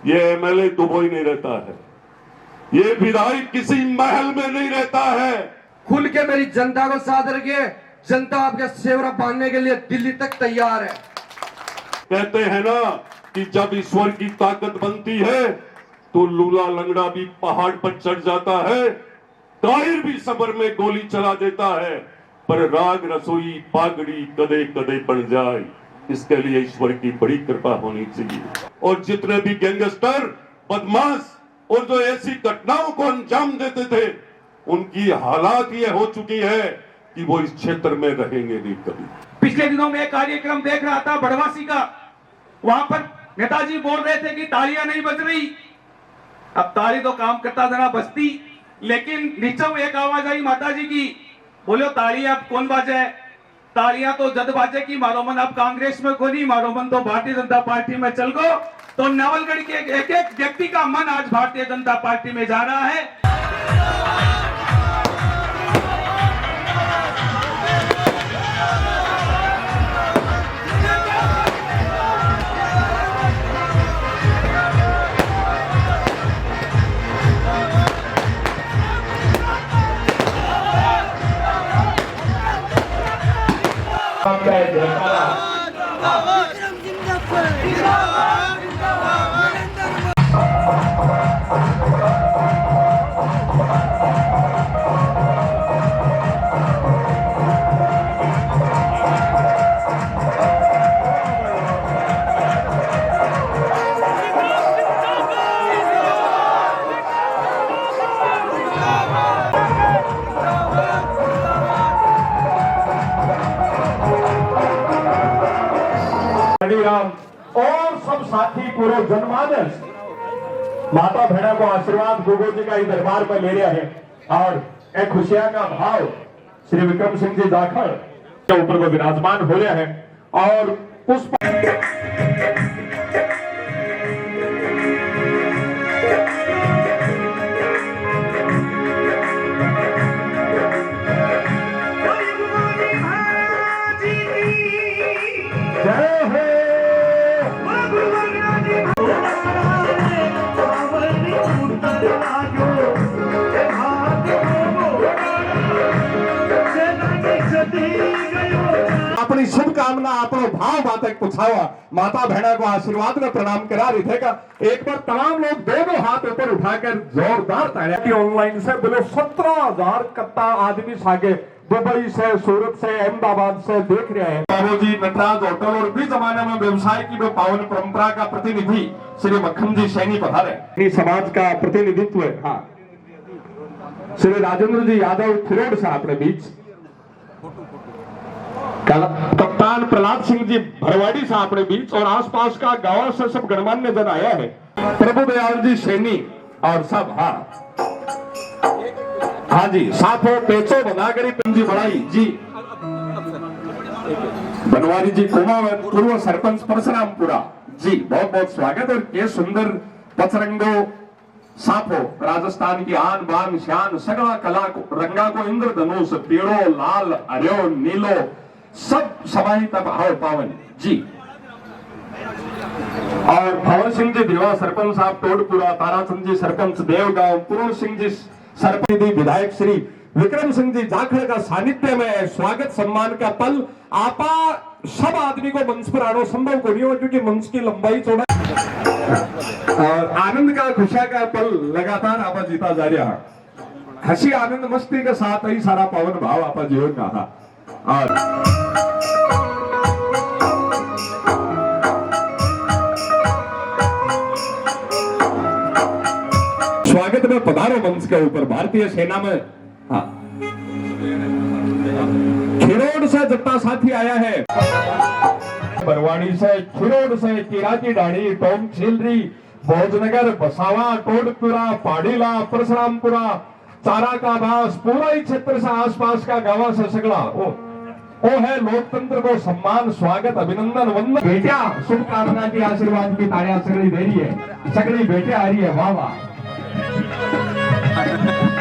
ये MLA Dubai नहीं रहता है, ये विधायक किसी महल में नहीं रहता है। खुल के मेरी जनता को साथ रखिए, जनता आपके सेवरा बांधने के लिए दिल्ली तक तैयार है। कहते हैं ना कि जब ईश्वर की ताकत बनती है तो लूला लंगड़ा भी पहाड़ पर चढ़ जाता है, कायर भी सबर में गोली चला देता है, पर राग रसोई पागड़ी कदे कदे बन जाए, इसके लिए ईश्वर की बड़ी कृपा होनी चाहिए। और जितने भी गैंगस्टर, बदमाश और जो ऐसी घटनाओं को अंजाम देते थे, उनकी हालात ये हो चुकी है कि वो इस क्षेत्र में रहेंगे नहीं कभी। पिछले दिनों में एक कार्यक्रम देख रहा था बड़वासी का, वहां पर नेताजी बोल रहे थे कि तालियां नहीं बज रही। अब ताली तो काम करता था ना बजती, लेकिन नीचे एक आवाज आई माता जी की, बोलो तालियां अब कौन बाजे? तालियां तो जद बाजे की मारो मन अब कांग्रेस में को नहीं, मारो मन तो भारतीय जनता पार्टी में चल गो। तो नवलगढ़ के एक एक व्यक्ति का मन आज भारतीय जनता पार्टी में जा रहा है। और सब साथी पूरे जनमानस माता बहना को आशीर्वाद गुरु जी का ही दरबार में ले रहे हैं। और एक खुशियां का भाव श्री विक्रम सिंह जी जाखड़ के ऊपर वो विराजमान हो रहे हैं। और उस अपनी शुभकामना अपनो भाव बातक पुछावा माता बहना को आशीर्वाद में प्रणाम करा रही थे का एक बार तमाम लोग दोनों हाथ ऊपर उठाकर जोरदार तालियां की। ऑनलाइन से बोले 17,000 कट्टा आदमी सागे दुबई से, सूरत से, अहमदाबाद से देख रहे हैं। बाबू जी नटराज होटल और भी जमाने में व्यवसाय की वो पावन परंपरा का प्रतिनिधि श्री मक्खन जी सैनी पधारे। समाज का प्रतिनिधित्व हाँ श्री राजेंद्र जी यादव थिरोड से अपने बीच, कप्तान प्रहलाद सिंह जी भरवाड़ी से अपने बीच, और आसपास का गांव से सब गणमान्य जन आया है। प्रभु दयाल जी सैनी और सब हाँ जी साथों पेचो बनागरी पंजी बढ़ाई जी, बनवारी जी कुमावत, पूर्व सरपंच परशुरामपुरा जी बहुत बहुत स्वागत। और के सुंदर पचरंगो साफो राजस्थान की आन बान शान सगला कला को रंगा को इंद्रधनुष पीड़ो लाल हरियो नीलो सब समाहित भाव पावन जी। और भवन सिंह जी दिवा सरपंच साहब टोडपुरा, ताराचंद जी सरपंच देवगांव, पूर्ण सिंह जी सरपंच विधायक श्री विक्रम सिंह जी जाखड़ का सानिध्य में स्वागत सम्मान का पल आपा सब आदमी को मंच पर आना संभव को नहीं हो क्योंकि मंच की लंबाई चौड़ा और आनंद का खुशियां का पल लगातार आपा जीता जा रहा है। हंसी आनंद मस्ती के साथ ही सारा पावन भाव आपा जीवन का और स्वागत में पधारो मंच के ऊपर। भारतीय सेना में हाँ खिरोड से जत्ता साथी आया है, बरवाड़ी से, खिरोड से, किराची डाणी, टोम चिलरी, भोजनगर, बसावा, टोडपुरा, पाड़ीला, परशुरामपुरा, चारा का बास, पूरा ही क्षेत्र से आसपास का गांव से सगला वो है लोकतंत्र को सम्मान स्वागत अभिनंदन वंदन। बेटिया शुभकामना की आशीर्वाद की तालियां सगड़ी दे रही है, सगड़ी बेटिया आ रही है। वाह वाह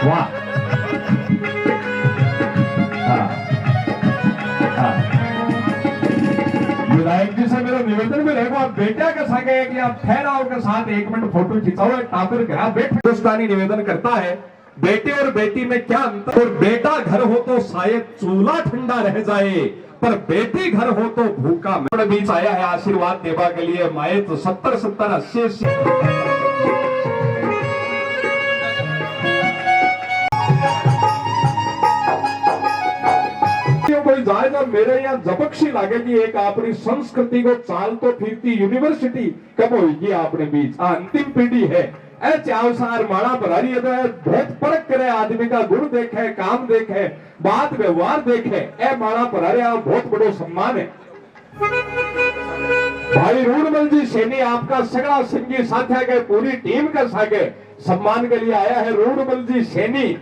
वाह विधायक जी से मेरा निवेदन भी रहेगा बेटा के संगे एक या ठहराव के साथ 1 मिनट फोटो खिंचाओ, टाबर घर बैठ। हिंदुस्तानी निवेदन करता है, बेटे और बेटी में क्या अंतर। और बेटा घर हो तो शायद चूल्हा ठंडा रह जाए, पर बेटी घर हो तो भूखा। मेरे बीच आया है आशीर्वाद देवा के लिए माए तो 70 70 80 कोई जाएगा मेरे यहाँ जबकशी लागेगी। एक अपनी संस्कृति को चाल तो फिरती यूनिवर्सिटी कब होगी अपने बीच। अंतिम पीढ़ी है चावसार माड़ा भरारी है, बहुत परख करे, आदमी का गुण देखे, काम देखे, बात व्यवहार देखे, ए माड़ा भरारी बहुत बड़ो सम्मान है। भाई रूडमल जी सैनी आपका सगड़ा संगी साथिया के पूरी टीम का सागे सम्मान के लिए आया है रूडमल जी सैनी।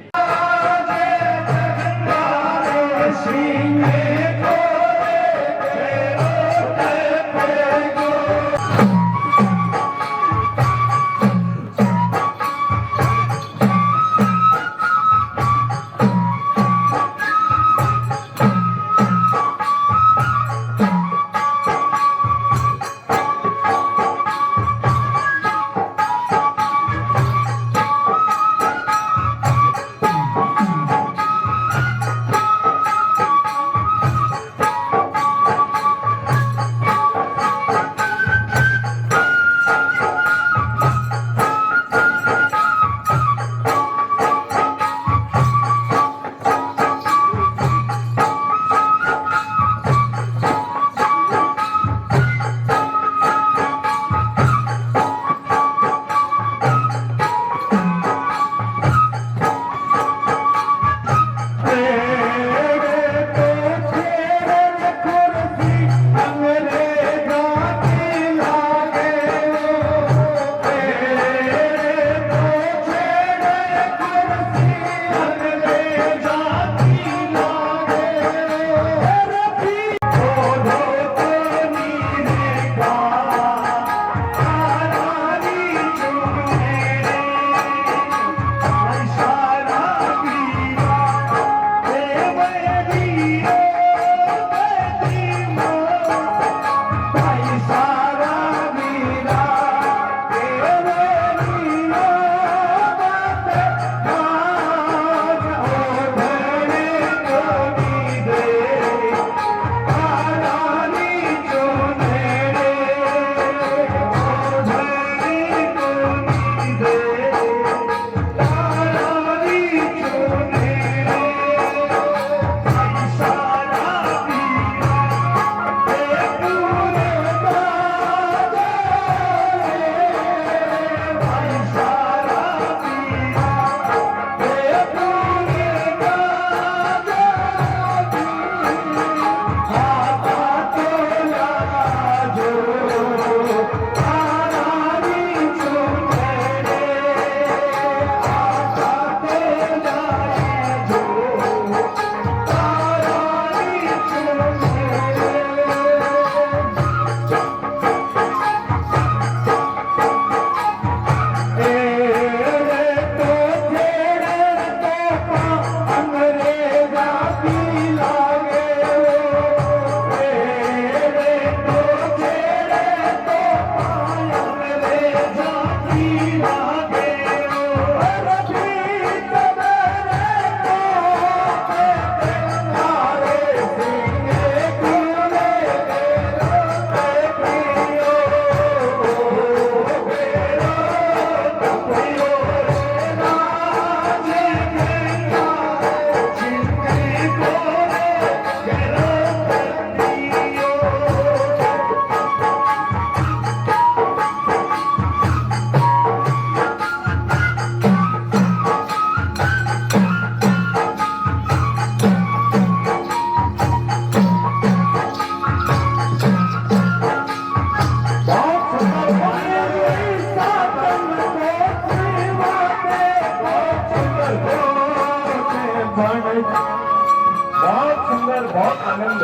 बहुत सुंदर, बहुत आनंद।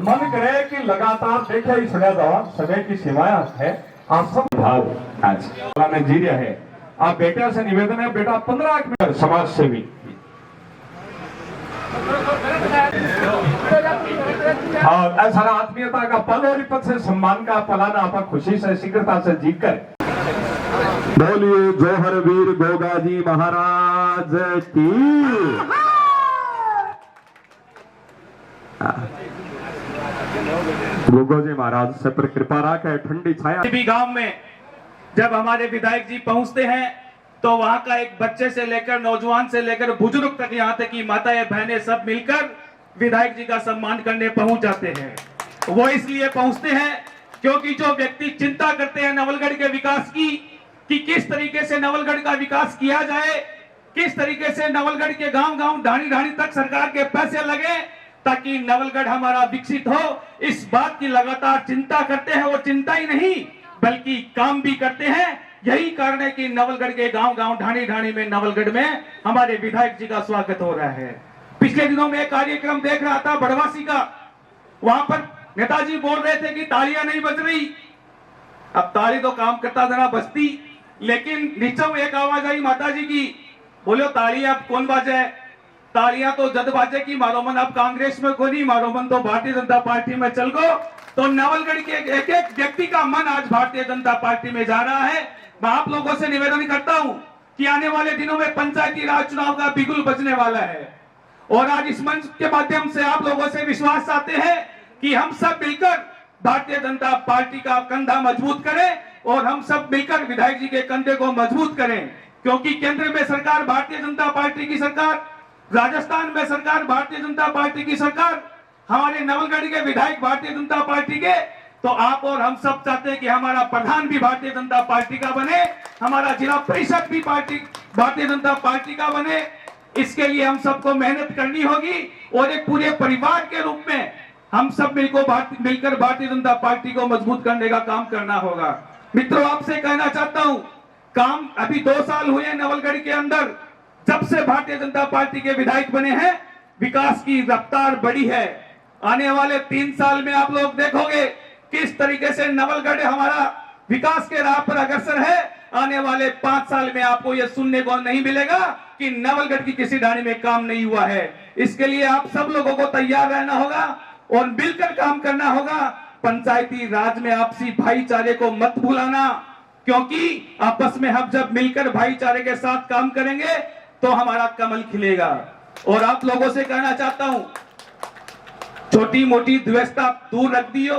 मन करे कि लगातार देखे ही सुना जावा, समय की सीमाया है। आप सब भाव आज ने जी रहा है। आप बेटा से निवेदन है, बेटा 15 मिनट समाज सेवी और ऐसा आत्मीयता का पल और पद से सम्मान का पलाना आप खुशी से शीघ्रता से जीत कर बोलिए जौहर वीर गोगाजी महाराज की। गोगोजी महाराज से पर कृपा रखे ठंडी छाया। भी गांव में जब हमारे विधायक जी पहुंचते हैं तो वहां का एक बच्चे से लेकर नौजवान से लेकर बुजुर्ग तक, यहाँ तक कि माताएं बहनें सब मिलकर विधायक जी का सम्मान करने पहुंच जाते हैं। वो इसलिए पहुंचते हैं क्योंकि जो व्यक्ति चिंता करते हैं नवलगढ़ के विकास की, कि किस तरीके से नवलगढ़ का विकास किया जाए, किस तरीके से नवलगढ़ के गांव-गांव ढाणी-ढाणी तक सरकार के पैसे लगे ताकि नवलगढ़ हमारा विकसित हो, इस बात की लगातार चिंता करते हैं। वो चिंता ही नहीं बल्कि काम भी करते हैं। यही कारण है कि नवलगढ़ के गांव-गांव ढाणी-ढाणी में नवलगढ़ में हमारे विधायक जी का स्वागत हो रहा है। पिछले दिनों में एक कार्यक्रम देख रहा था बड़वासी का, वहां पर नेताजी बोल रहे थे कि तालियां नहीं बज रही। अब ताली तो काम करता जरा बजती, लेकिन नीचे एक आवाज आई माताजी की, बोलो ताली अब कौन बाजे? तालियां तो जद बाजे की मारो मन अब कांग्रेस में कोई नहीं, मारो मन तो भारतीय जनता पार्टी में चल गो। तो नवलगढ़ के एक एक व्यक्ति का मन आज भारतीय जनता पार्टी में जा रहा है। मैं आप लोगों से निवेदन करता हूं कि आने वाले दिनों में पंचायती राज चुनाव का बिगुल बजने वाला है और आज इस मंच के माध्यम से आप लोगों से विश्वास आते हैं कि हम सब मिलकर भारतीय जनता पार्टी का कंधा मजबूत करें और हम सब मिलकर विधायक जी के कंधे को मजबूत करें, क्योंकि केंद्र में सरकार भारतीय जनता पार्टी की सरकार, राजस्थान में सरकार भारतीय जनता पार्टी की सरकार, हमारे नवलगढ़ के विधायक भारतीय जनता पार्टी के। तो आप और हम सब चाहते हैं कि हमारा प्रधान भी भारतीय जनता पार्टी का बने, हमारा जिला परिषद भी भारतीय जनता पार्टी का बने। इसके लिए हम सबको मेहनत करनी होगी और एक पूरे परिवार के रूप में हम सब मिलकर भारतीय जनता पार्टी को मजबूत करने का काम करना होगा। मित्रों, आपसे कहना चाहता हूं, काम अभी 2 साल हुए नवलगढ़ के अंदर, जब से भारतीय जनता पार्टी के विधायक बने हैं विकास की रफ्तार बढ़ी है। आने वाले 3 साल में आप लोग देखोगे किस तरीके से नवलगढ़ हमारा विकास के राह पर अग्रसर है। आने वाले 5 साल में आपको यह सुनने को नहीं मिलेगा कि नवलगढ़ की किसी ढाणी में काम नहीं हुआ है। इसके लिए आप सब लोगों को तैयार रहना होगा और मिलकर काम करना होगा। पंचायती राज में आपसी भाईचारे को मत भूलाना, क्योंकि आपस में हम जब मिलकर भाईचारे के साथ काम करेंगे तो हमारा कमल खिलेगा। और आप लोगों से कहना चाहता हूं, छोटी मोटी द्वेषता दूर रख दियो,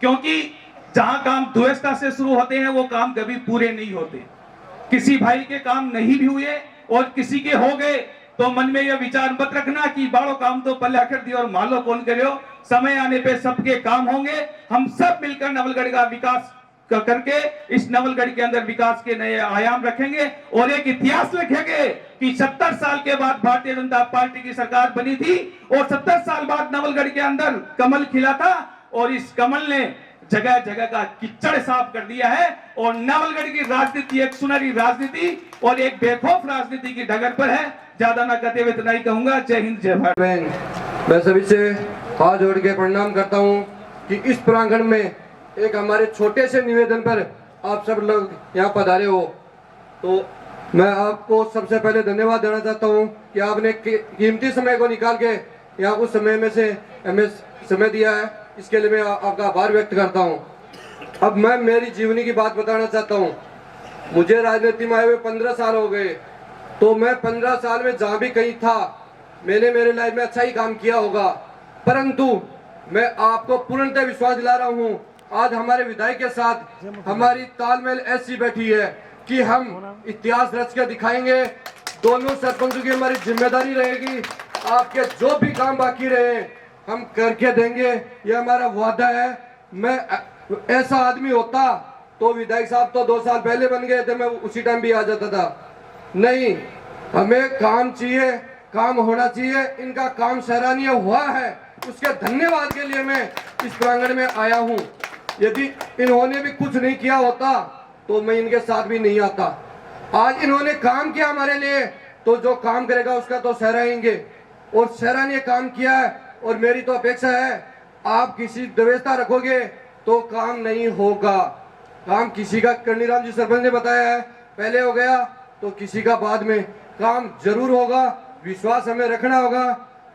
क्योंकि जहां काम द्वेषता से शुरू होते हैं वो काम कभी पूरे नहीं होते। किसी भाई के काम नहीं भी हुए और किसी के हो गए तो मन में यह विचार मत रखना कि बाड़ो काम तो पल्ला कर दियो और मालो कौन करियो। समय आने पे सबके काम होंगे। हम सब मिलकर नवलगढ़ का विकास करके इस नवलगढ़ के अंदर विकास के नए आयाम रखेंगे और एक इतिहास लिखेंगे कि 70 साल के बाद भारतीय जनता पार्टी की सरकार बनी थी और 70 साल बाद नवलगढ़ के अंदर कमल खिला था और इस कमल ने जगह जगह का कीचड़ साफ कर दिया है और नवलगढ़ की राजनीति एक सुनहरी राजनीति और एक बेखौफ राजनीति की डगर पर है। ज्यादा ना कहते हुए इतना ही कहूंगा। जय हिंद, जय भारत। मैं सभी से हाथ जोड़ के प्रणाम करता हूं कि इस प्रांगण में एक हमारे छोटे से निवेदन पर आप सब लोग यहाँ पधारे हो, तो मैं आपको सबसे पहले धन्यवाद देना चाहता हूँ कि आपने कीमती समय को निकाल के यहाँ उस समय में से हमें समय दिया है। इसके लिए मैं आपका आभार व्यक्त करता हूँ। अब मैं मेरी जीवनी की बात बताना चाहता हूँ। मुझे राजनीति में आए हुए 15 साल हो गए, तो मैं 15 साल में जहाँ भी कहीं था मैंने मेरे लाइफ में अच्छा ही काम किया होगा, परंतु मैं आपको पूर्णतः विश्वास दिला रहा हूँ, आज हमारे विधायक के साथ हमारी तालमेल ऐसी बैठी है कि हम इतिहास रच के दिखाएंगे। दोनों सरपंचों की हमारी जिम्मेदारी रहेगी, आपके जो भी काम बाकी रहे हम करके देंगे, ये हमारा वादा है। मैं ऐसा आदमी होता तो विधायक साहब तो 2 साल पहले बन गए थे, मैं उसी टाइम भी आ जाता था। नहीं, हमें काम चाहिए, काम होना चाहिए। इनका काम सराहनीय हुआ है, उसके धन्यवाद के लिए मैं इस प्रांगण में आया हूँ। यदि इन्होंने भी कुछ नहीं किया होता तो मैं इनके साथ भी नहीं आता। आज इन्होंने काम किया हमारे लिए, तो जो काम करेगा उसका तो सराहेंगे और सराहनीय काम किया है। और मेरी तो अपेक्षा है, आप किसी द्वेषता रखोगे तो काम नहीं होगा। काम किसी का, कर्णीराम जी सरपंच ने बताया है, पहले हो गया तो किसी का बाद में काम जरूर होगा। विश्वास हमें रखना होगा,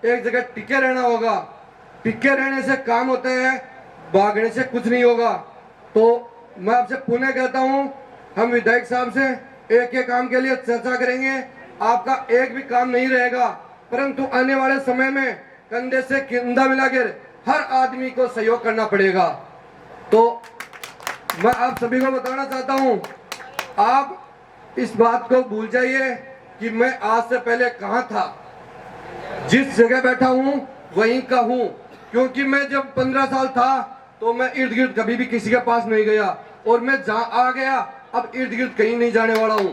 एक जगह टिके रहना होगा। टिके रहने से काम होता है, भागने से कुछ नहीं होगा। तो मैं आपसे पुनः कहता हूं, हम विधायक साहब से एक एक काम के लिए चर्चा करेंगे। आपका एक भी काम नहीं रहेगा, परंतु आने वाले समय में कंधे से कंधा मिलाकर हर आदमी को सहयोग करना पड़ेगा। तो मैं आप सभी को बताना चाहता हूं, आप इस बात को भूल जाइए कि मैं आज से पहले कहां था। जिस जगह बैठा हूं वहीं का हूं, क्योंकि मैं जब 15 साल था तो मैं इर्द गिर्द कभी भी किसी के पास नहीं गया, और मैं जहां आ गया अब इर्द गिर्द कहीं नहीं जाने वाला हूं।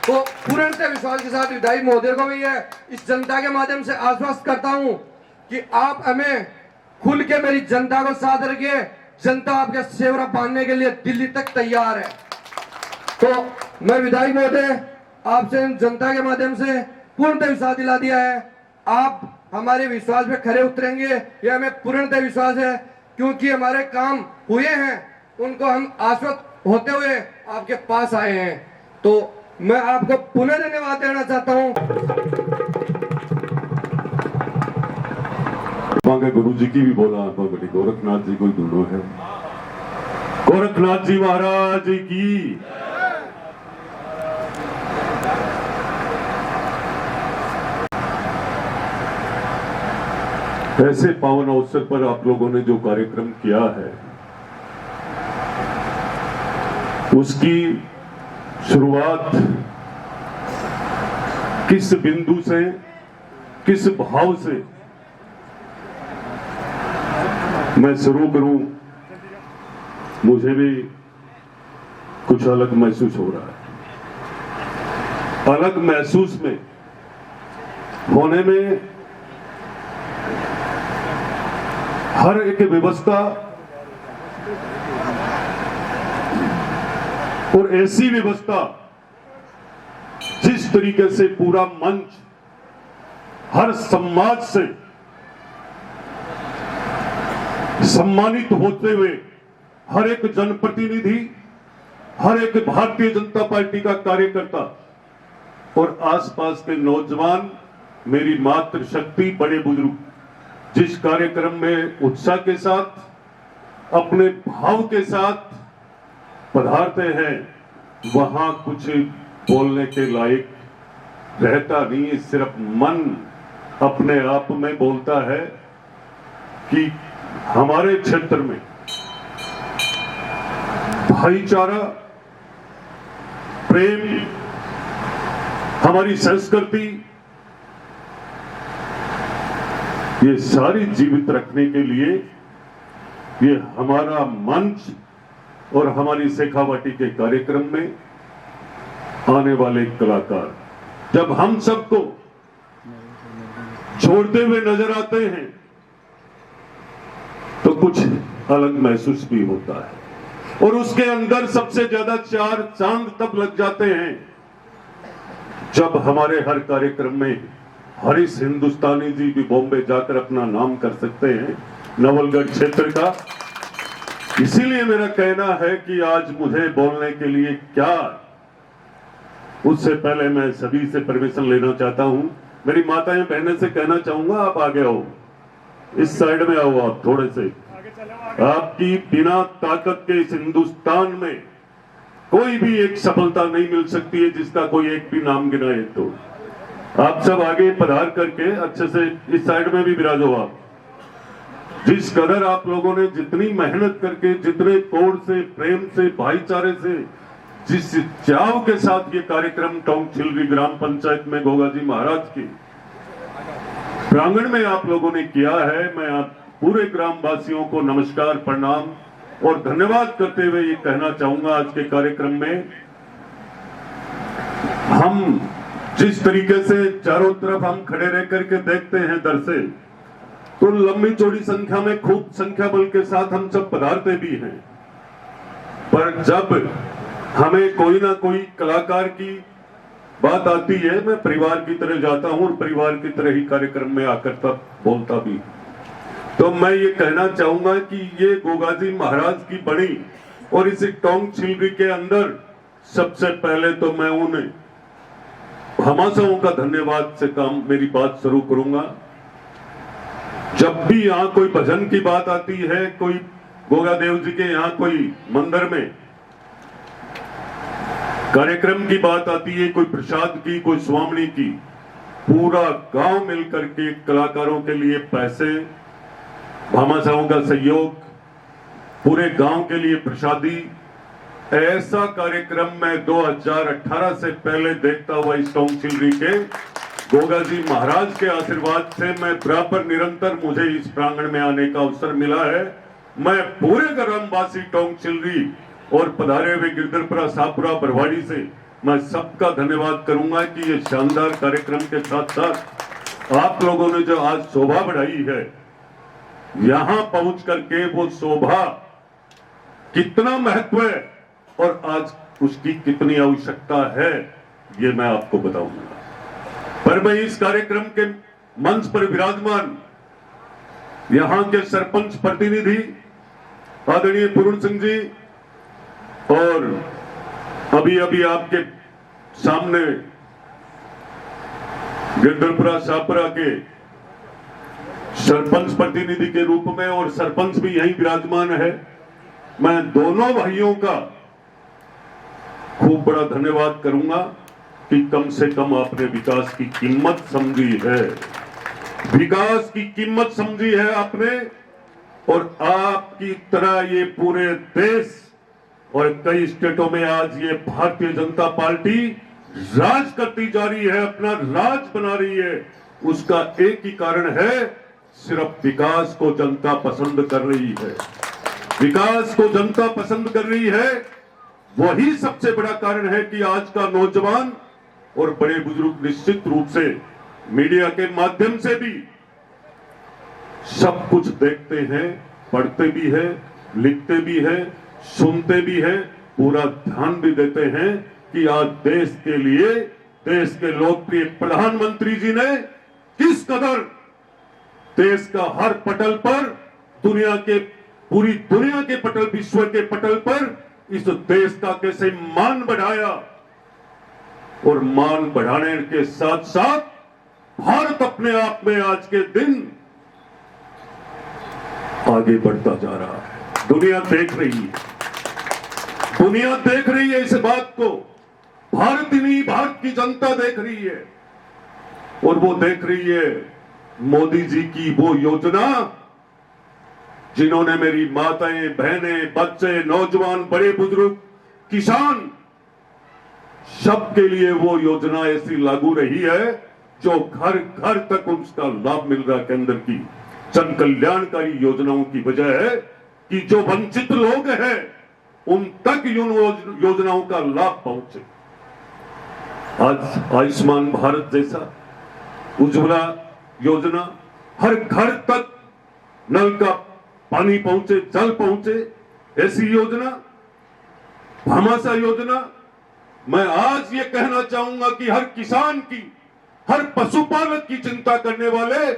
तो पूर्णतः विश्वास के साथ विधायक महोदय को भी है इस जनता के माध्यम से आश्वस्त करता हूं कि आप हमें खुल के मेरी जनता को साथ रखिए। जनता आपके सेवरा बांधने के लिए दिल्ली तक तैयार है। तो मैं विधायक महोदय आपसे जनता के माध्यम से पूर्णतः विश्वास दिला दिया है, आप हमारे विश्वास पे खरे उतरेंगे, यह हमें पूर्णतः विश्वास है। क्योंकि हमारे काम हुए हैं, उनको हम आश्वस्त होते हुए आपके पास आए हैं। तो मैं आपको पुनः धन्यवाद देना चाहता हूं। मांगे गुरु जी की भी बोला, बड़ी गोरखनाथ जी कोई दोनों है। गोरखनाथ जी महाराज की। ऐसे पावन अवसर पर आप लोगों ने जो कार्यक्रम किया है, उसकी शुरुआत किस बिंदु से, किस भाव से मैं शुरू करूं, मुझे भी कुछ अलग महसूस हो रहा है। अलग महसूस में होने में हर एक व्यवस्था और ऐसी व्यवस्था जिस तरीके से पूरा मंच हर समाज से सम्मानित होते हुए हर एक जनप्रतिनिधि, हर एक भारतीय जनता पार्टी का कार्यकर्ता और आसपास के नौजवान, मेरी मातृशक्ति, बड़े बुजुर्ग जिस कार्यक्रम में उत्साह के साथ, अपने भाव के साथ पधारते हैं, वहां कुछ बोलने के लायक रहता नहीं। सिर्फ मन अपने आप में बोलता है कि हमारे क्षेत्र में भाईचारा, प्रेम, हमारी संस्कृति, ये सारी जीवित रखने के लिए ये हमारा मंच और हमारी शेखावाटी के कार्यक्रम में आने वाले कलाकार जब हम सबको छोड़ते हुए नजर आते हैं तो कुछ अलग महसूस भी होता है। और उसके अंदर सबसे ज्यादा 4 चांद तब लग जाते हैं जब हमारे हर कार्यक्रम में हरीश हिंदुस्तानी जी भी बॉम्बे जाकर अपना नाम कर सकते हैं नवलगढ़ क्षेत्र का। इसीलिए मेरा कहना है कि आज मुझे बोलने के लिए क्या, उससे पहले मैं सभी से परमिशन लेना चाहता हूं। मेरी माताएं बहनें से कहना चाहूंगा, आप आगे आओ, इस साइड में आओ, आप थोड़े से। आपकी बिना ताकत के इस हिंदुस्तान में कोई भी एक सफलता नहीं मिल सकती है जिसका कोई एक भी नाम गिनाए। तो आप सब आगे पधार करके अच्छे से इस साइड में भी विराजो। आप जिस कदर आप लोगों ने जितनी मेहनत करके, जितने कोड़ से, प्रेम से, भाईचारे से, जिस चाव के साथ ये कार्यक्रम टोंक छिलरी ग्राम पंचायत में गोगा जी महाराज के प्रांगण में आप लोगों ने किया है, मैं आप पूरे ग्रामवासियों को नमस्कार, प्रणाम और धन्यवाद करते हुए ये कहना चाहूंगा, आज के कार्यक्रम में हम जिस तरीके से चारों तरफ हम खड़े रह करके देखते हैं दर से, तो लंबी चौड़ी संख्या में खूब संख्या बल के साथ हम सब पधारते भी हैं, पर जब हमें कोई ना कोई कलाकार की बात आती है, मैं परिवार की तरह जाता हूं और परिवार की तरह ही कार्यक्रम में आकर तब बोलता भी। तो मैं ये कहना चाहूंगा कि ये गोगाजी महाराज की बड़ी और इस टोंक छिलरी के अंदर सबसे पहले तो मैं उन्हें भामाशाहों का धन्यवाद से काम मेरी बात शुरू करूंगा। जब भी यहाँ कोई भजन की बात आती है, कोई गोगा देव जी के यहाँ कोई मंदिर में कार्यक्रम की बात आती है, कोई प्रसाद की, कोई स्वामणी की, पूरा गांव मिलकर के कलाकारों के लिए पैसे, भामाशाहों का सहयोग, पूरे गांव के लिए प्रसादी, ऐसा कार्यक्रम मैं 2018 से पहले देखता हुआ इस टोंक चिलरी के गोगा जी महाराज के आशीर्वाद से मैं बराबर निरंतर मुझे इस प्रांगण में आने का अवसर मिला है। मैं पूरे ग्रामवासी टोंक चिलरी और पधारे हुए गिरधरपुरा, शाहपुरा, बरवाड़ी से मैं सबका धन्यवाद करूंगा कि ये शानदार कार्यक्रम के साथ साथ आप लोगों ने जो आज शोभा बढ़ाई है, यहां पहुंच करके वो शोभा कितना महत्व है और आज उसकी कितनी आवश्यकता है, ये मैं आपको बताऊंगा। पर मैं इस कार्यक्रम के मंच पर विराजमान यहां के सरपंच प्रतिनिधि आदरणीय पूर्ण सिंह जी और अभी अभी आपके सामने गिरधरपुरा, शाहपुरा के सरपंच प्रतिनिधि के रूप में और सरपंच भी यहीं विराजमान है, मैं दोनों भाइयों का खूब बड़ा धन्यवाद करूंगा कि कम से कम आपने विकास की कीमत समझी है, विकास की कीमत समझी है आपने। और आपकी तरह ये पूरे देश और कई स्टेटों में आज ये भारतीय जनता पार्टी राज करती जा रही है, अपना राज बना रही है। उसका एक ही कारण है, सिर्फ विकास को जनता पसंद कर रही है, विकास को जनता पसंद कर रही है। वही सबसे बड़ा कारण है कि आज का नौजवान और बड़े बुजुर्ग निश्चित रूप से मीडिया के माध्यम से भी सब कुछ देखते हैं, पढ़ते भी हैं, लिखते भी हैं, सुनते भी हैं, पूरा ध्यान भी देते हैं कि आज देश के लिए, देश के लोकप्रिय प्रधानमंत्री जी ने किस कदर देश का हर पटल पर, दुनिया के, पूरी दुनिया के पटल, विश्व के पटल पर इस देश का कैसे मान बढ़ाया और मान बढ़ाने के साथ साथ भारत अपने आप में आज के दिन आगे बढ़ता जा रहा है। दुनिया देख रही है, दुनिया देख रही है इस बात को, भारत ही नहीं, भारत की जनता देख रही है। और वो देख रही है मोदी जी की वो योजना जिन्होंने मेरी माताएं, बहनें, बच्चे, नौजवान, बड़े बुजुर्ग, किसान, सबके लिए वो योजना ऐसी लागू रही है जो घर घर तक उसका लाभ मिल रहा है। केंद्र की जन कल्याणकारी योजनाओं की वजह है कि जो वंचित लोग हैं उन तक योजनाओं का लाभ पहुंचे। आज आयुष्मान भारत जैसा, उज्ज्वला योजना, हर घर तक नल का पानी पहुंचे, जल पहुंचे, ऐसी योजना, भामाशाह योजना। मैं आज ये कहना चाहूंगा कि हर किसान की, हर पशुपालक की चिंता करने वाले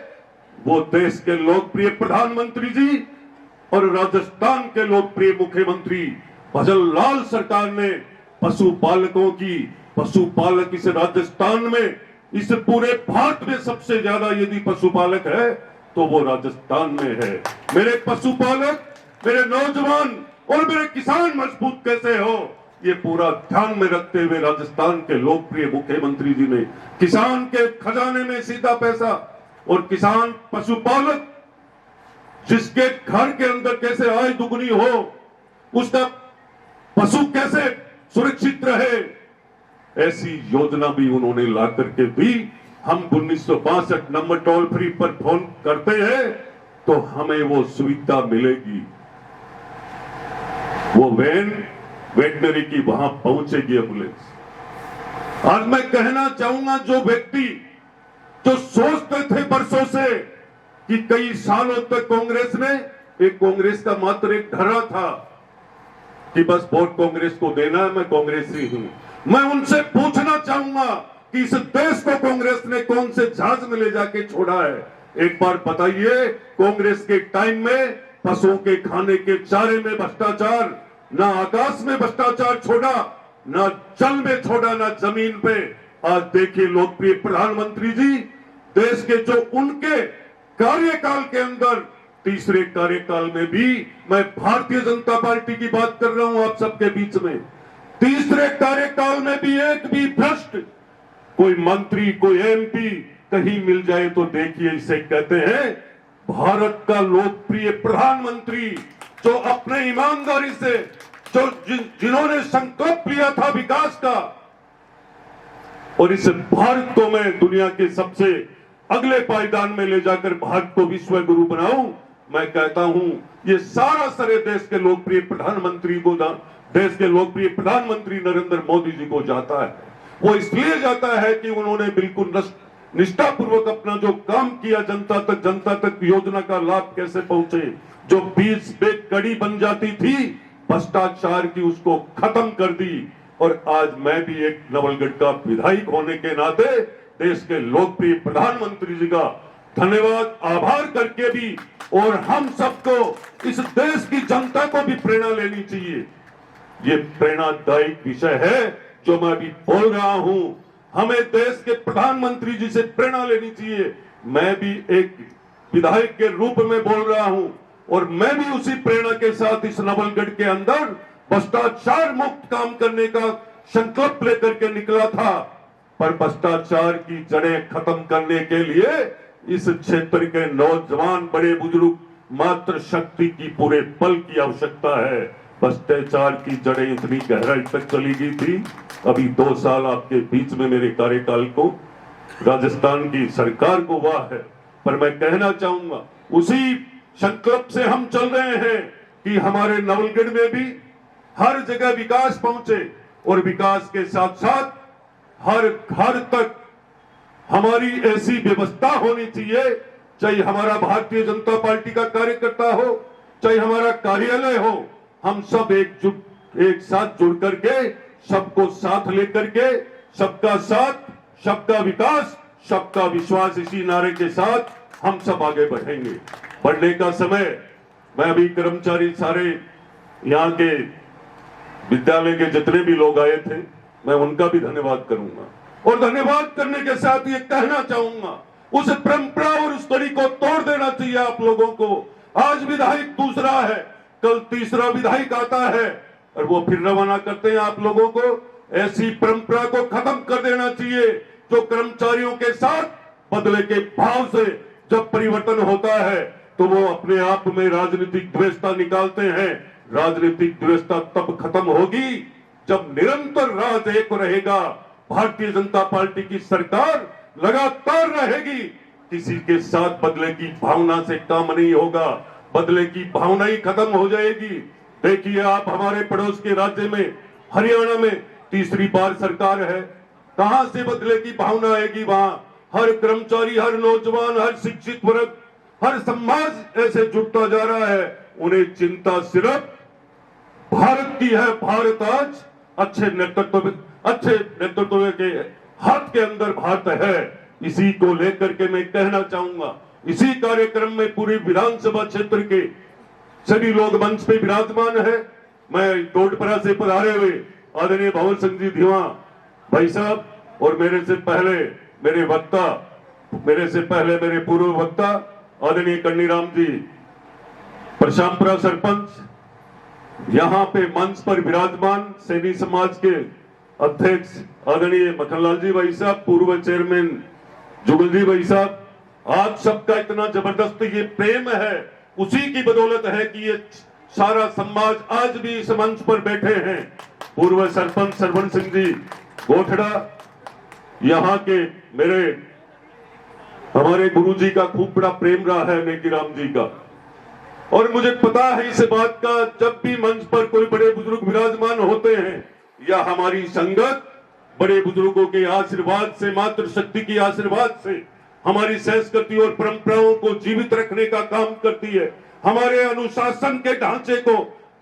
वो देश के लोकप्रिय प्रधानमंत्री जी और राजस्थान के लोकप्रिय मुख्यमंत्री भजन लाल सरकार ने पशुपालकों की, पशुपालक इस राजस्थान में, इस पूरे भारत में सबसे ज्यादा यदि पशुपालक है तो वो राजस्थान में है। मेरे पशुपालक, मेरे नौजवान और मेरे किसान मजबूत कैसे हो, ये पूरा ध्यान में रखते हुए राजस्थान के लोकप्रिय मुख्यमंत्री जी ने किसान के खजाने में सीधा पैसा और किसान पशुपालक जिसके घर के अंदर कैसे आय दुगनी हो, उसका पशु कैसे सुरक्षित रहे, ऐसी योजना भी उन्होंने ला करके दी। हम 1962 नंबर टोल फ्री पर फोन करते हैं तो हमें वो सुविधा मिलेगी, वो वैन वेटनरी की वहां पहुंचेगी एम्बुलेंस। आज मैं कहना चाहूंगा, जो व्यक्ति जो सोचते थे बरसों से कि कई सालों तक कांग्रेस ने, एक कांग्रेस का मात्र एक धरा था कि बस वोट कांग्रेस को देना है, मैं कांग्रेसी हूं, मैं उनसे पूछना चाहूंगा कि इस देश को कांग्रेस ने कौन से जहाज में ले जाके छोड़ा है। एक बार बताइए, कांग्रेस के टाइम में पशुओं के खाने के चारे में भ्रष्टाचार, ना आकाश में भ्रष्टाचार छोड़ा, ना जल में छोड़ा, ना जमीन पे। आज देखिए लोकप्रिय प्रधानमंत्री जी, देश के जो उनके कार्यकाल के अंदर तीसरे कार्यकाल में भी मैं भारतीय जनता पार्टी की बात कर रहा हूं आप सबके बीच में, तीसरे कार्यकाल में भी एक भी भ्रष्ट कोई मंत्री कोई एमपी कहीं मिल जाए तो देखिए, इसे कहते हैं भारत का लोकप्रिय प्रधानमंत्री, जो अपने ईमानदारी से जो जिन्होंने संकल्प लिया था विकास का और इस भारत को मैं दुनिया के सबसे अगले पायदान में ले जाकर भारत को विश्व गुरु बनाऊं, मैं कहता हूं ये सारा सरे देश के लोकप्रिय प्रधानमंत्री को, देश के लोकप्रिय प्रधानमंत्री नरेंद्र मोदी जी को जाता है। वो इसलिए जाता है कि उन्होंने बिल्कुल निष्ठापूर्वक अपना जो काम किया, जनता तक योजना का लाभ कैसे पहुंचे, जो 20 बेग कड़ी बन जाती थी भ्रष्टाचार की, उसको खत्म कर दी। और आज मैं भी एक नवलगढ़ का विधायक होने के नाते देश के लोकप्रिय प्रधानमंत्री जी का धन्यवाद आभार करके भी, और हम सबको इस देश की जनता को भी प्रेरणा लेनी चाहिए। ये प्रेरणादायक विषय है जो मैं अभी बोल रहा हूं, हमें देश के प्रधानमंत्री जी से प्रेरणा लेनी चाहिए। मैं भी एक विधायक के रूप में बोल रहा हूं और मैं भी उसी प्रेरणा के साथ इस नवलगढ़ के अंदर भ्रष्टाचार मुक्त काम करने का संकल्प लेकर के निकला था, पर भ्रष्टाचार की जड़ें खत्म करने के लिए इस क्षेत्र के नौजवान बड़े बुजुर्ग मात्र शक्ति की पूरे बल की आवश्यकता है। भ्रष्टाचार की जड़ें इतनी गहराई तक चली गई थी। अभी 2 साल आपके बीच में मेरे कार्यकाल को राजस्थान की सरकार को हुआ है, पर मैं कहना चाहूंगा उसी संकल्प से हम चल रहे हैं कि हमारे नवलगढ़ में भी हर जगह विकास पहुंचे और विकास के साथ साथ हर घर तक हमारी ऐसी व्यवस्था होनी चाहिए, चाहे हमारा भारतीय जनता पार्टी का कार्यकर्ता हो, चाहे हमारा कार्यालय हो, हम सब एक साथ जुड़ करके सबको साथ लेकर के सबका साथ सबका विकास सबका विश्वास, इसी नारे के साथ हम सब आगे बढ़ेंगे। बढ़ने का समय मैं अभी कर्मचारी सारे यहाँ के विद्यालय के जितने भी लोग आए थे मैं उनका भी धन्यवाद करूंगा, और धन्यवाद करने के साथ ये कहना चाहूंगा उस परंपरा और उस कड़ी को तोड़ देना चाहिए आप लोगों को। आज विधायक दूसरा है, कल तीसरा विधायक आता है और वो फिर रवाना करते हैं आप लोगों को। ऐसी परंपरा को खत्म कर देना चाहिए जो कर्मचारियों के साथ बदले के भाव से जब परिवर्तन होता है तो वो अपने आप में राजनीतिक द्वेषता निकालते हैं। राजनीतिक द्वेषता तब खत्म होगी जब निरंतर राज एक रहेगा, भारतीय जनता पार्टी की सरकार लगातार रहेगी, किसी के साथ बदले की भावना से काम नहीं होगा, बदले की भावना ही खत्म हो जाएगी। देखिए आप हमारे पड़ोस के राज्य में हरियाणा में तीसरी बार सरकार है, कहां से बदले की भावना आएगी? वहां हर कर्मचारी, हर नौजवान, हर शिक्षित वर्ग, हर समाज ऐसे जुटता जा रहा है। उन्हें चिंता सिर्फ भारत की है। भारत आज अच्छे नेतृत्व के हाथ के अंदर भारत है। इसी को लेकर के मैं कहना चाहूंगा, इसी कार्यक्रम में पूरी विधानसभा क्षेत्र के सभी लोग मंच पे विराजमान है। मैं टोटपरा से पधारे हुए आदरणीय भंवर सिंह जी धीवा भाई साहब और मेरे से पहले मेरे पूर्व वक्ता आदरणीय कन्नीराम जी परशामपुरा सरपंच, यहाँ पे मंच पर विराजमान सैनी समाज के अध्यक्ष आदरणीय मखनलाल जी भाई साहब, पूर्व चेयरमैन जुगल जी भाई साहब, आप सबका इतना जबरदस्त ये प्रेम है, उसी की बदौलत है कि ये सारा समाज आज भी इस मंच पर बैठे हैं। पूर्व सरपंच सरवण सिंह जी गोठड़ा, यहाँ के हमारे गुरु जी का खूब बड़ा प्रेम रहा है नेकीराम जी का, और मुझे पता है इस बात का, जब भी मंच पर कोई बड़े बुजुर्ग विराजमान होते हैं या हमारी संगत बड़े बुजुर्गों के आशीर्वाद से, मातृ शक्ति की आशीर्वाद से हमारी संस्कृति और परंपराओं को जीवित रखने का काम करती है। हमारे अनुशासन के ढांचे को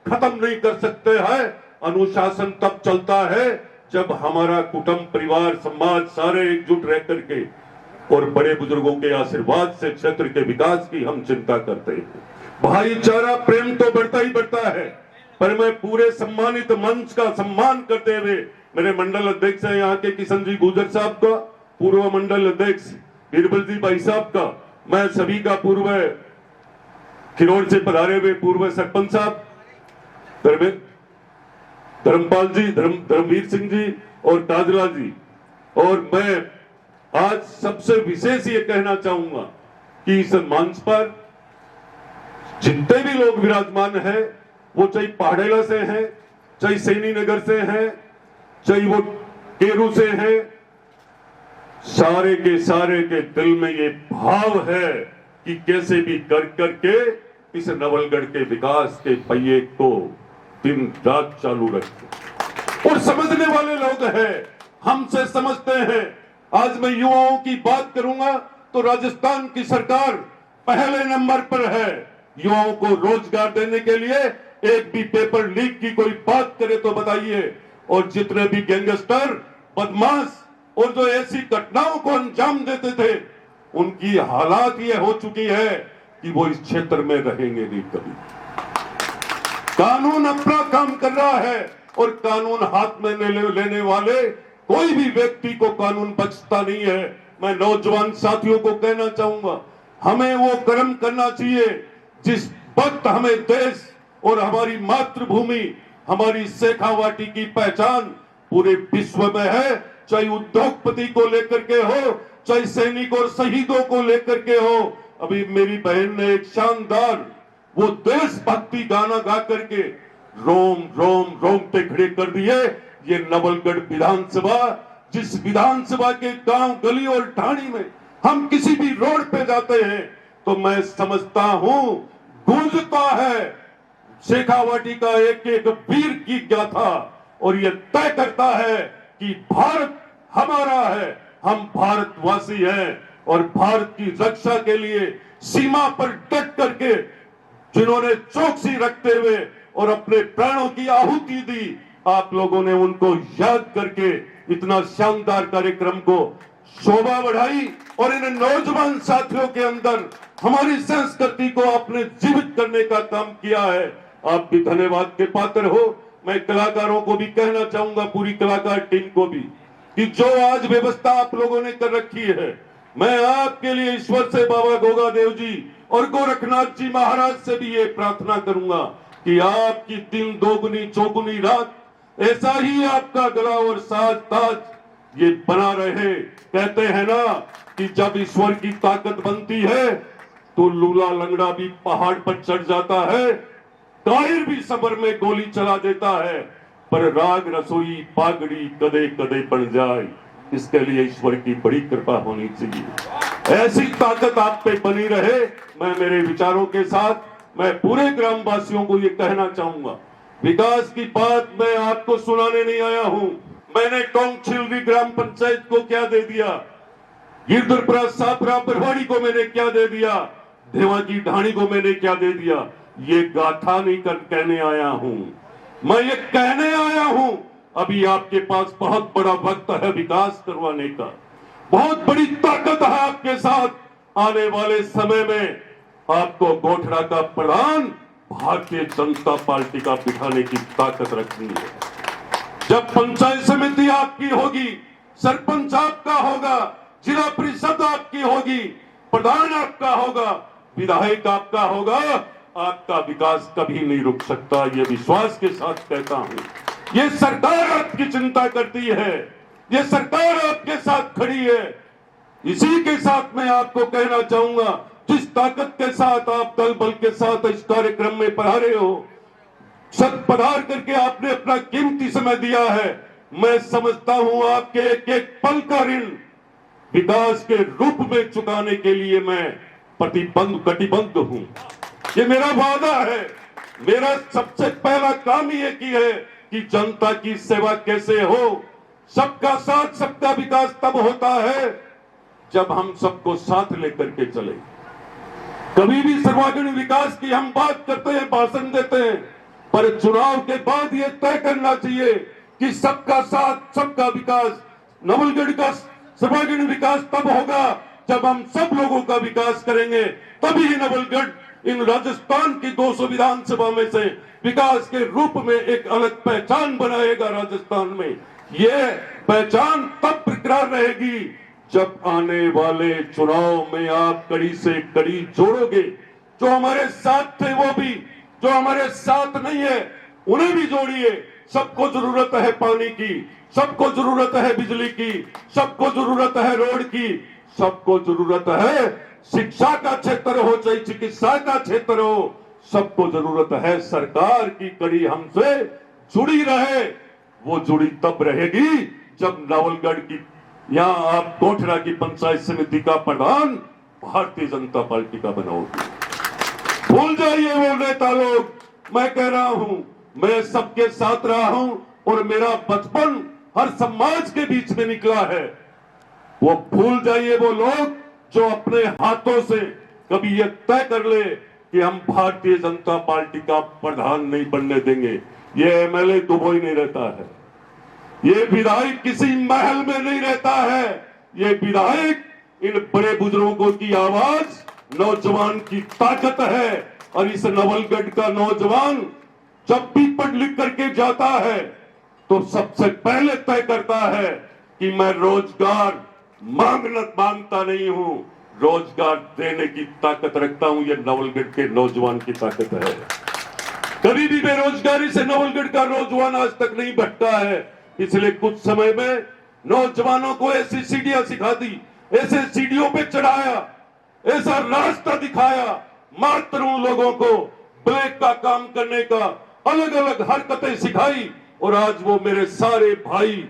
खत्म नहीं कर सकते हैं। अनुशासन तब चलता है जब हमारा कुटुंब, परिवार, समाज सारे एकजुट रह करके और बड़े बुजुर्गों के आशीर्वाद से क्षेत्र के विकास की हम चिंता करते हैं। भाईचारा प्रेम तो बढ़ता ही बढ़ता है, पर मैं पूरे सम्मानित मंच का सम्मान करते हुए मेरे मंडल अध्यक्ष हैं यहाँ के किशन जी गुजर साहब का, पूर्व मंडल अध्यक्ष बीरबल जी भाई साहब का मैं सभी का पूर्व खिरोड़ से पधारे हुए पूर्व सरपंच साहब धर्मपाल जी, धर्मवीर सिंह जी और काजला जी, और मैं आज सबसे विशेष ये कहना चाहूंगा कि इस मंच पर जितने भी लोग विराजमान हैं, वो चाहे पहाड़ेला से हैं, चाहे सैनी नगर से हैं, चाहे वो केरू से हैं, सारे के दिल में ये भाव है कि कैसे भी कर करके इस नवलगढ़ के विकास के पहिए को दिन रात चालू रखें। और समझने वाले लोग हैं, हमसे समझते हैं। आज मैं युवाओं की बात करूंगा तो राजस्थान की सरकार पहले नंबर पर है। युवाओं को रोजगार देने के लिए एक भी पेपर लीक की कोई बात करे तो बताइए। और जितने भी गैंगस्टर, बदमाश और जो ऐसी घटनाओं को अंजाम देते थे, उनकी हालात ये हो चुकी है कि वो इस क्षेत्र में रहेंगे नहीं कभी। कानून अपना काम कर रहा है और कानून हाथ में लेने वाले कोई भी व्यक्ति को कानून बख्शता नहीं है। मैं नौजवान साथियों को कहना चाहूंगा, हमें वो कर्म करना चाहिए जिस वक्त हमें देश और हमारी मातृभूमि, हमारी शेखावाटी की पहचान पूरे विश्व में है। चाहे उद्योगपति को लेकर के हो, चाहे सैनिक और शहीदों को लेकर के हो। अभी मेरी बहन ने एक शानदार वो देशभक्ति गाना गा करके रोम रोम रोमते खड़े कर दिए। ये नवलगढ़ विधानसभा, जिस विधानसभा के गांव गली और ढाणी में हम किसी भी रोड पे जाते हैं तो मैं समझता हूं गूंजता है शेखावाटी का एक एक वीर की गाथा। और ये तय करता है कि भारत हमारा है, हम भारतवासी हैं। और भारत की रक्षा के लिए सीमा पर डट करके जिन्होंने चौकसी रखते हुए और अपने प्राणों की आहुति दी, आप लोगों ने उनको याद करके इतना शानदार कार्यक्रम को शोभा बढ़ाई और इन नौजवान साथियों के अंदर हमारी संस्कृति को आपने जीवित करने का काम किया है। आप भी धन्यवाद के पात्र हो। मैं कलाकारों को भी कहना चाहूंगा, पूरी कलाकार टीम को भी, कि जो आज व्यवस्था आप लोगों ने कर रखी है, मैं आपके लिए ईश्वर से बाबा गोगा देव जी और गोरखनाथ जी महाराज से भी ये प्रार्थना करूंगा कि आपकी दिन दोगुनी चौगुनी रात ऐसा ही आपका गला और साज ताज ये बना रहे। कहते हैं ना कि जब ईश्वर की ताकत बनती है तो लूला लंगड़ा भी पहाड़ पर चढ़ जाता है, कायर भी सबर में गोली चला देता है, पर राग रसोई पागड़ी कदे कदे बन जाए, इसके लिए ईश्वर की बड़ी कृपा होनी चाहिए। ऐसी ताकत आप पे बनी रहे। मैं मेरे विचारों के साथ मैं पूरे ग्रामवासियों को ये कहना चाहूंगा, विकास की बात मैं आपको सुनाने नहीं आया हूं। मैंने टोंगछिलरी ग्राम पंचायत को क्या दे दिया, गिरधरपुरा सापरा बरवाड़ी को मैंने क्या दे दिया, देवा की ढाणी को मैंने क्या दे दिया, ये गाथा नहीं कर कहने आया हूं, मैं ये कहने आया हूं अभी आपके पास बहुत बड़ा वक्त है विकास करवाने का, बहुत बड़ी ताकत है आपके साथ। आने वाले समय में आपको गोठड़ा का प्रधान भारतीय जनता पार्टी का बिठाने की ताकत रखनी है। जब पंचायत समिति आपकी होगी, सरपंच आपका होगा, जिला परिषद आपकी होगी, प्रधान आपका होगा, विधायक आपका होगा, आपका विकास कभी नहीं रुक सकता। ये विश्वास के साथ कहता हूं। ये सरकार आपकी चिंता करती है, ये सरकार आपके साथ खड़ी है। इसी के साथ मैं आपको कहना चाहूंगा, जिस ताकत के साथ आप दल बल के साथ इस कार्यक्रम में पधारे हो, सद पधार करके आपने अपना कीमती समय दिया है। मैं समझता हूं आपके एक एक पल का ऋण विकास के रूप में चुकाने के लिए मैं कटिबद्ध हूं। ये मेरा वादा है। मेरा सबसे पहला काम ही एक ही है कि जनता की सेवा कैसे हो। सबका साथ सबका विकास तब होता है जब हम सबको साथ लेकर के चले। कभी भी सर्वांगीण विकास की हम बात करते हैं, भाषण देते हैं, पर चुनाव के बाद ये तय करना चाहिए कि सबका साथ सबका विकास। नवलगढ़ का सर्वांगीण विकास तब होगा जब हम सब लोगों का विकास करेंगे, तभी नवलगढ़ इन राजस्थान की 200 विधानसभा में से विकास के रूप में एक अलग पहचान बनाएगा। राजस्थान में यह पहचान तब बरकरार रहेगी जब आने वाले चुनाव में आप कड़ी से कड़ी जोड़ोगे, जो हमारे साथ थे वो भी, जो हमारे साथ नहीं है उन्हें भी जोड़िए। सबको जरूरत है पानी की, सबको जरूरत है बिजली की, सबको जरूरत है रोड की, सबको जरूरत है शिक्षा का क्षेत्र हो चाहे चिकित्सा का क्षेत्र हो, सबको जरूरत है सरकार की कड़ी हमसे जुड़ी रहे। वो जुड़ी तब रहेगी जब नावलगढ़ की, यहां आप कोठरा की पंचायत समिति का प्रधान भारतीय जनता पार्टी का बनाओगे। भूल जाइए वो नेता लोग, मैं कह रहा हूं मैं सबके साथ रहा हूं और मेरा बचपन हर समाज के बीच में निकला है। वो भूल जाइए वो लोग जो अपने हाथों से कभी ये तय कर ले कि हम भारतीय जनता पार्टी का प्रधान नहीं बनने देंगे। ये एमएलए दुबई नहीं रहता है, ये विधायक किसी महल में नहीं रहता है, ये विधायक इन बड़े बुजुर्गों की आवाज, नौजवान की ताकत है। और इस नवलगढ़ का नौजवान जब भी पढ़ लिख करके जाता है तो सबसे पहले तय करता है कि मैं रोजगार मांगता नहीं हूं, रोजगार देने की ताकत रखता हूं। ये नवलगढ़ के नौजवान की ताकत है। कभी भी बेरोजगारी से नवलगढ़ का नौजवान आज तक नहीं भटका है। इसलिए कुछ समय में नौजवानों को ऐसी सीढ़ियां सिखा दी, ऐसे सीढ़ियों पे चढ़ाया, ऐसा रास्ता दिखाया, मात्र उन लोगों को ब्लैक का काम करने का अलग अलग हरकतें सिखाई। और आज वो मेरे सारे भाई,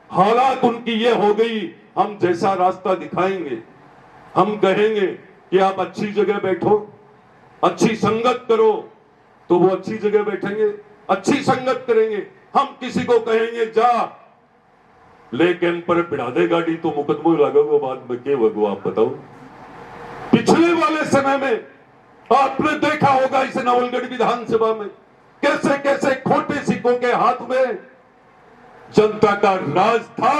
हालात उनकी ये हो गई, हम जैसा रास्ता दिखाएंगे, हम कहेंगे कि आप अच्छी जगह बैठो, अच्छी संगत करो, तो वो अच्छी जगह बैठेंगे, अच्छी संगत करेंगे। हम किसी को कहेंगे जा लेकिन पर बिड़ा दे गाड़ी तो मुकदमा लगा वो बाद में के वगो, आप बताओ। पिछले वाले समय में आपने देखा होगा इस नवलगढ़ विधानसभा में कैसे कैसे खोटे सिक्कों के हाथ में जनता का राज था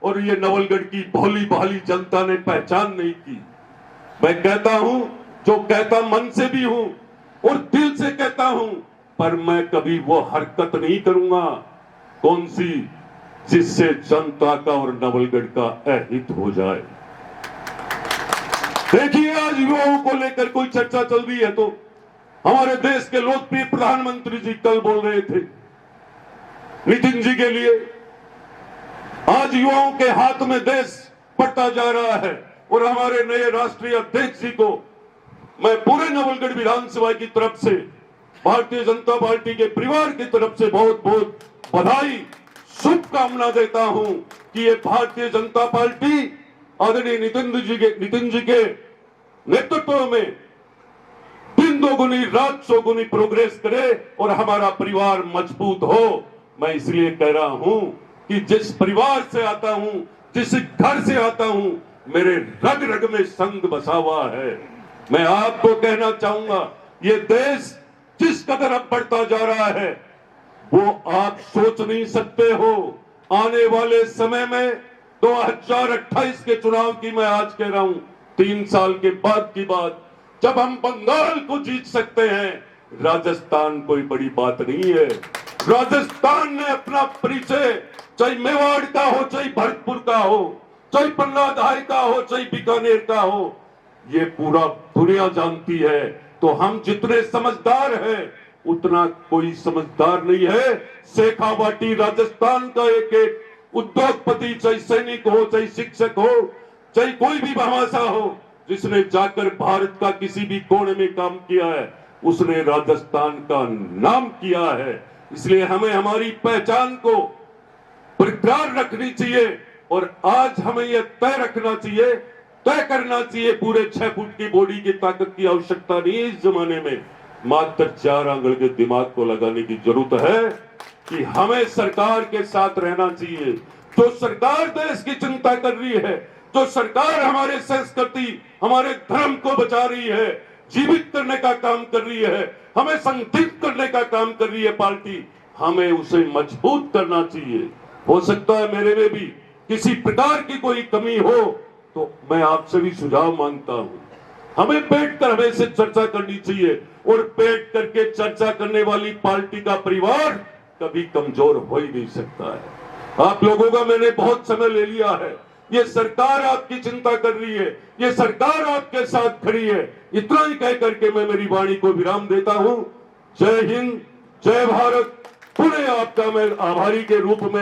और ये नवलगढ़ की भोली भाली जनता ने पहचान नहीं की। मैं कहता हूं, जो कहता मन से भी हूं और दिल से कहता हूं, पर मैं कभी वो हरकत नहीं करूंगा कौन सी जिससे जनता का और नवलगढ़ का अहित हो जाए। देखिए आज युवाओं को लेकर कोई चर्चा चल रही है तो हमारे देश के लोकप्रिय प्रधानमंत्री जी कल बोल रहे थे नितिन जी के लिए, आज युवाओं के हाथ में देश बढ़ता जा रहा है। और हमारे नए राष्ट्रीय अध्यक्ष जी को मैं पूरे नवलगढ़ विधानसभा की तरफ से, भारतीय जनता पार्टी के परिवार की तरफ से बहुत बहुत बधाई, शुभकामना देता हूं कि ये भारतीय जनता पार्टी आदरणीय नितिन जी के नेतृत्व में दिन दोगुनी रात चौगुनी प्रोग्रेस करे और हमारा परिवार मजबूत हो। मैं इसलिए कह रहा हूं कि जिस परिवार से आता हूं, जिस घर से आता हूं, मेरे रग रग में संग बसा हुआ है। मैं आपको कहना चाहूंगा ये देश जिस कदर अब बढ़ता जा रहा है वो आप सोच नहीं सकते हो। आने वाले समय में 2028 के चुनाव की मैं आज कह रहा हूं, 3 साल के बाद की बात, जब हम बंगाल को जीत सकते हैं, राजस्थान कोई बड़ी बात नहीं है। राजस्थान ने अपना परिचय चाहे मेवाड़ का हो, चाहे भरतपुर का हो, चाहे पन्नाधार का हो, चाहे बीकानेर का हो, ये पूरा दुनिया जानती है। तो हम जितने समझदार हैं उतना कोई समझदार नहीं है। शेखावाटी राजस्थान का एक एक उद्योगपति, चाहे सैनिक हो, चाहे शिक्षक हो, चाहे कोई भी भाषा हो, जिसने जाकर भारत का किसी भी कोने में काम किया है, उसने राजस्थान का नाम किया है। इसलिए हमें हमारी पहचान को बरकरार रखनी चाहिए और आज हमें यह तय रखना चाहिए, तय करना चाहिए, पूरे 6 फुट की बॉडी की ताकत की आवश्यकता नहीं है इस जमाने में, मात्र 4 आंगल के दिमाग को लगाने की जरूरत है कि हमें सरकार के साथ रहना चाहिए। जो सरकार देश की चिंता कर रही है, जो सरकार हमारे संस्कृति, हमारे धर्म को बचा रही है, जीवित करने का काम कर रही है, हमें संगठित करने का काम कर रही है पार्टी, हमें उसे मजबूत करना चाहिए। हो सकता है मेरे में भी किसी प्रकार की कोई कमी हो तो मैं आपसे भी सुझाव मांगता हूं। हमें बैठकर हमें से चर्चा करनी चाहिए और बैठ करके चर्चा करने वाली पार्टी का परिवार कभी कमजोर हो ही नहीं सकता है। आप लोगों का मैंने बहुत समय ले लिया है, ये सरकार आपकी चिंता कर रही है, ये सरकार आपके साथ खड़ी है। इतना ही कह करके मैं मेरी वाणी को विराम देता हूं। जय हिंद, जय भारत। पुनः आपका मैं आभारी के रूप में